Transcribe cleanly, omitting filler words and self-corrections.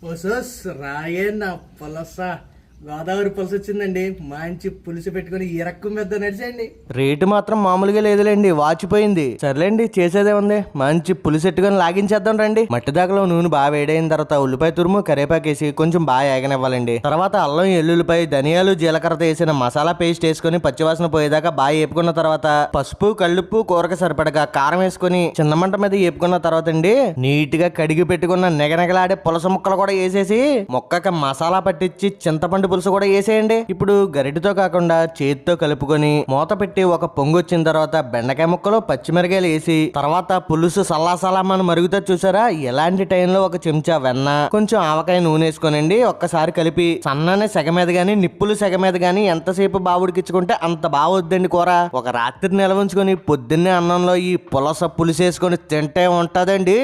ఓసోస్ రాయే నా పులస గోదావరి పులస వచ్చిందండి. మంచి పులుసు పెట్టుకుని ఇరక్కు మీద నడిచేయండి. రేటు మాత్రం మామూలుగా లేదులేండి, వాచిపోయింది. సర్లేండి, చేసేదే ఉంది. మంచి పులుసెట్టుకొని లాగించేద్దాం రండి. మట్టి దాకలో నూనె బాగా వేడైన తర్వాత ఉల్లిపాయ తురుము కరివేపాకేసి కొంచెం బాగా ఏగనివ్వాలండి. తర్వాత అల్లం ఎల్లుల్లిపాయ ధనియాలు జీలకర్రతో వేసిన మసాలా పేస్ట్ వేసుకొని పచ్చివాసన పోయేదాకా బాగా వేపుకున్న తర్వాత పసుపు కల్లుప్పు కూరకు సరిపడగా కారం వేసుకొని చిన్న మంట మీద వేపుకున్న తర్వాత అండి నీట్ గా కడిగి పెట్టుకున్న నెగనెగలాడే పులస ముక్కలు కూడా వేసేసి మొక్కకి మసాలా పట్టించి చింతపండు పులుసు కూడా వేసేయండి. ఇప్పుడు గరిటతో కాకుండా చేతితో కలుపుకొని మూత పెట్టి ఒక పొంగు వచ్చిన తర్వాత బెండకాయ ముక్కలు పచ్చిమిరకాయలు వేసి తర్వాత పులుసు సల్లాసలామని మరుగుతా చూసారా. ఎలాంటి టైంలో ఒక చెంచా వెన్న కొంచెం ఆవకాయ నూనె వేసుకోనండి ఒక్కసారి కలిపి సన్ననే సెగ మీద గానీ నిప్పులు సెగ మీద గానీ ఎంతసేపు బావుడికిచ్చుకుంటే అంత బాగా వద్దండి కూర. ఒక రాత్రి నిల్వ ఉంచుకొని పొద్దున్నే అన్నంలో ఈ పులస పులుసు వేసుకొని తింటే ఉంటదండి